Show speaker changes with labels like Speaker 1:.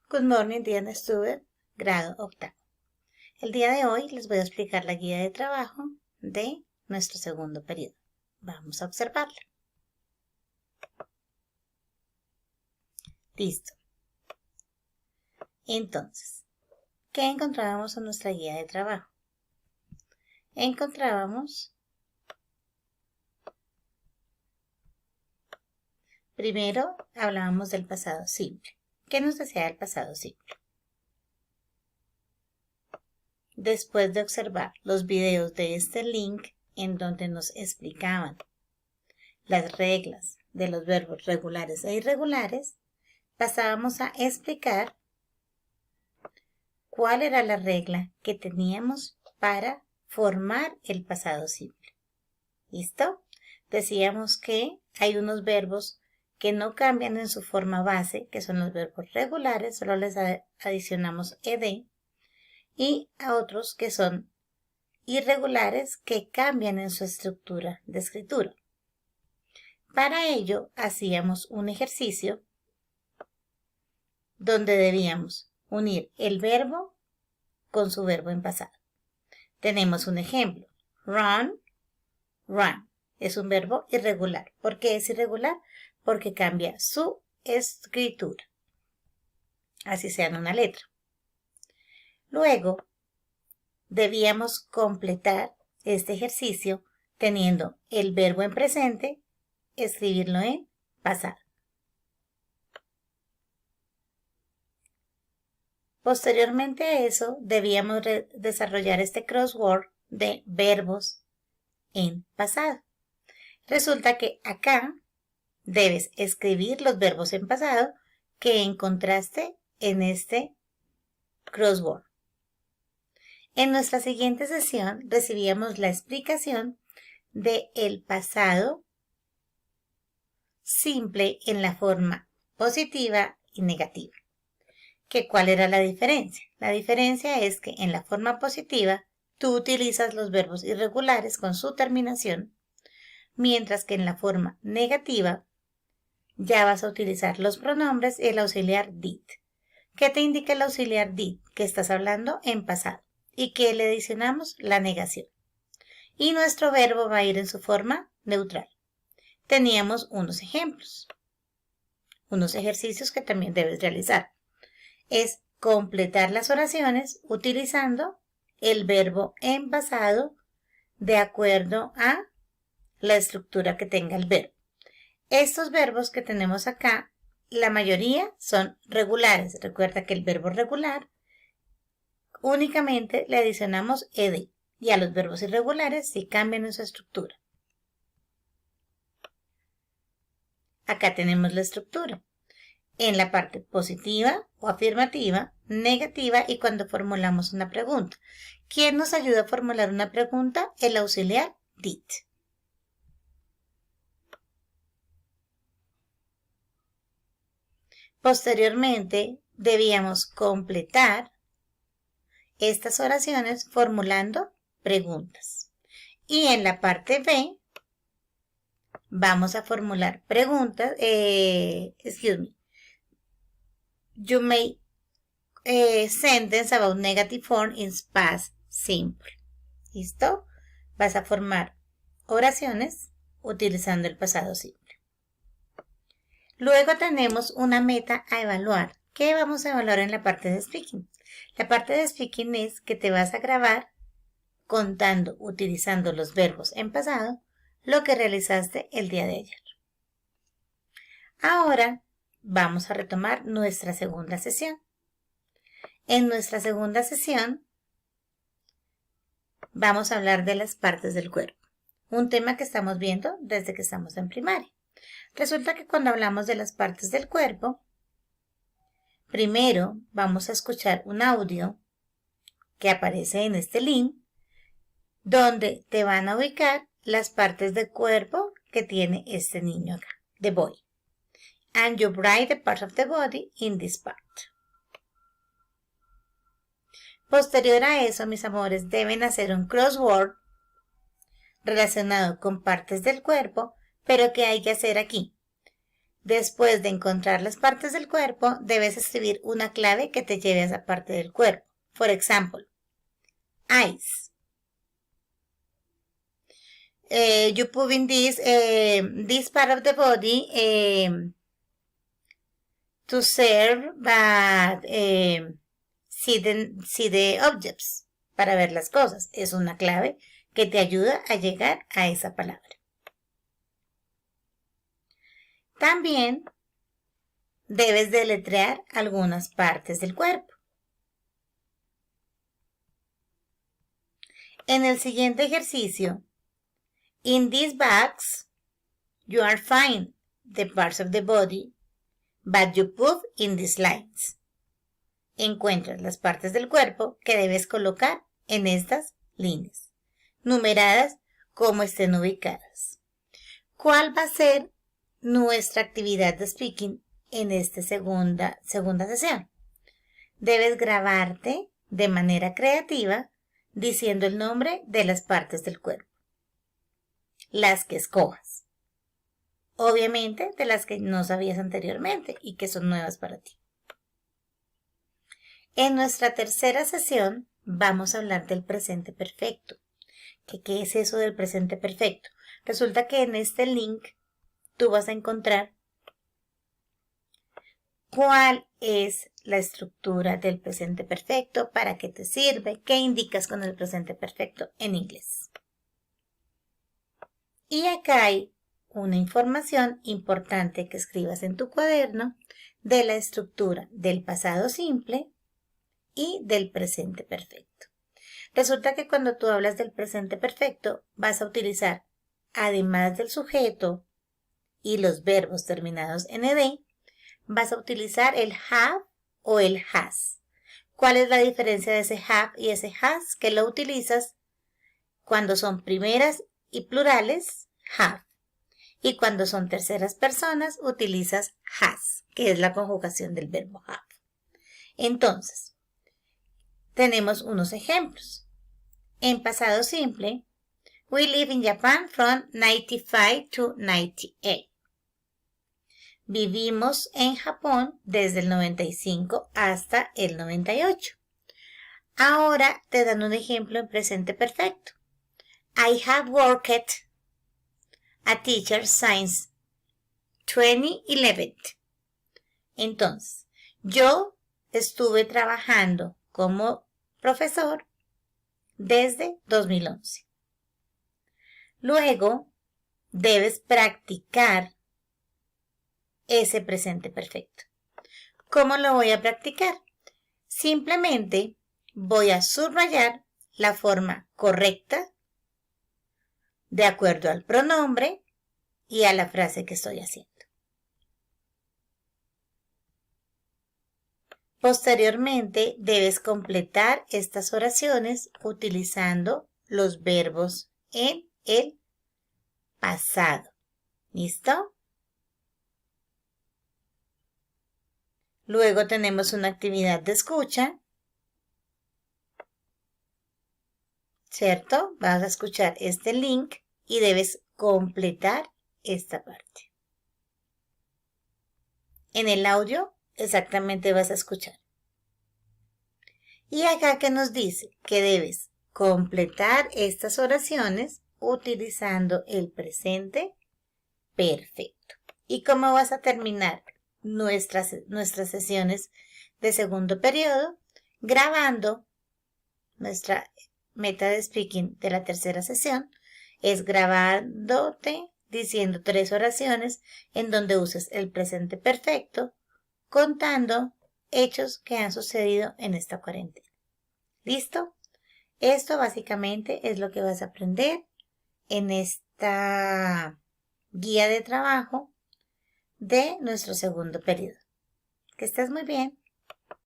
Speaker 1: Good morning, dear student, grado octavo. El día de hoy les voy a explicar la guía de trabajo de nuestro segundo periodo. Vamos a observarla. Listo. Entonces, ¿qué encontrábamos en nuestra guía de trabajo? Encontrábamos primero hablábamos del pasado simple. ¿Qué nos decía el pasado simple? Después de observar los videos de este link en donde nos explicaban las reglas de los verbos regulares e irregulares, pasábamos a explicar cuál era la regla que teníamos para formar el pasado simple. ¿Listo? Decíamos que hay unos verbos que no cambian en su forma base, que son los verbos regulares, solo les adicionamos ed, y a otros que son irregulares que cambian en su estructura de escritura. Para ello hacíamos un ejercicio donde debíamos unir el verbo con su verbo en pasado. Tenemos un ejemplo, run, run. Es un verbo irregular. ¿Por qué es irregular? Porque cambia su escritura, así sea en una letra. Luego, debíamos completar este ejercicio teniendo el verbo en presente, escribirlo en pasado. Posteriormente a eso, debíamos desarrollar este crossword de verbos en pasado. Resulta que acá debes escribir los verbos en pasado que encontraste en este crossword. En nuestra siguiente sesión recibíamos la explicación del pasado simple en la forma positiva y negativa. ¿Cuál era la diferencia? La diferencia es que en la forma positiva tú utilizas los verbos irregulares con su terminación, mientras que en la forma negativa ya vas a utilizar los pronombres y el auxiliar did. ¿Qué te indica el auxiliar did? Que estás hablando en pasado y que le adicionamos la negación. Y nuestro verbo va a ir en su forma neutral. Teníamos unos ejemplos, unos ejercicios que también debes realizar. Es completar las oraciones utilizando el verbo en pasado de acuerdo a la estructura que tenga el verbo. Estos verbos que tenemos acá, la mayoría son regulares. Recuerda que el verbo regular únicamente le adicionamos ed y a los verbos irregulares sí cambian en su estructura. Acá tenemos la estructura. En la parte positiva o afirmativa, negativa y cuando formulamos una pregunta. ¿Quién nos ayuda a formular una pregunta? El auxiliar did. Posteriormente, debíamos completar estas oraciones formulando preguntas. Y en la parte B, vamos a formular preguntas. You may sentence about negative form in past simple. ¿Listo? Vas a formar oraciones utilizando el pasado simple. Luego tenemos una meta a evaluar. ¿Qué vamos a evaluar en la parte de speaking? La parte de speaking es que te vas a grabar contando, utilizando los verbos en pasado, lo que realizaste el día de ayer. Ahora vamos a retomar nuestra segunda sesión. En nuestra segunda sesión vamos a hablar de las partes del cuerpo, un tema que estamos viendo desde que estamos en primaria. Resulta que cuando hablamos de las partes del cuerpo, primero vamos a escuchar un audio que aparece en este link, donde te van a ubicar las partes del cuerpo que tiene este niño acá, the boy. And you write the part of the body in this part. Posterior a eso, mis amores, deben hacer un crossword relacionado con partes del cuerpo, pero ¿qué hay que hacer aquí? Después de encontrar las partes del cuerpo, debes escribir una clave que te lleve a esa parte del cuerpo. For example, eyes. You put in this part of the body to serve, but see the objects, para ver las cosas. Es una clave que te ayuda a llegar a esa palabra. También debes deletrear algunas partes del cuerpo. En el siguiente ejercicio, in these bags, you are find the parts of the body, but you put in these lines. Encuentras las partes del cuerpo que debes colocar en estas líneas, numeradas como estén ubicadas. ¿Cuál va a ser nuestra actividad de speaking en esta segunda sesión? Debes grabarte de manera creativa diciendo el nombre de las partes del cuerpo, las que escojas. Obviamente de las que no sabías anteriormente y que son nuevas para ti. En nuestra tercera sesión vamos a hablar del presente perfecto. ¿Qué es eso del presente perfecto? Resulta que en este link tú vas a encontrar cuál es la estructura del presente perfecto, para qué te sirve, qué indicas con el presente perfecto en inglés. Y acá hay una información importante que escribas en tu cuaderno de la estructura del pasado simple y del presente perfecto. Resulta que cuando tú hablas del presente perfecto vas a utilizar, además del sujeto y los verbos terminados en ed, vas a utilizar el have o el has. ¿Cuál es la diferencia de ese have y ese has? Que lo utilizas cuando son primeras y plurales, have. Y cuando son terceras personas, utilizas has, que es la conjugación del verbo have. Entonces, tenemos unos ejemplos. En pasado simple, we live in Japan from 95 to 98. Vivimos en Japón desde el 95 hasta el 98. Ahora te dan un ejemplo en presente perfecto. I have worked a teacher since 2011. Entonces, yo estuve trabajando como profesor desde 2011. Luego, debes practicar ese presente perfecto. ¿Cómo lo voy a practicar? Simplemente voy a subrayar la forma correcta de acuerdo al pronombre y a la frase que estoy haciendo. Posteriormente, debes completar estas oraciones utilizando los verbos en el pasado. ¿Listo? Luego tenemos una actividad de escucha, ¿cierto? Vas a escuchar este link y debes completar esta parte. En el audio exactamente vas a escuchar. Y acá que nos dice que debes completar estas oraciones utilizando el presente perfecto. ¿Y cómo vas a terminar nuestras sesiones de segundo periodo? Grabando. Nuestra meta de speaking de la tercera sesión es grabándote diciendo 3 oraciones en donde uses el presente perfecto, contando hechos que han sucedido en esta cuarentena. ¿Listo? Esto básicamente es lo que vas a aprender en esta guía de trabajo de nuestro segundo periodo. Que estés muy bien.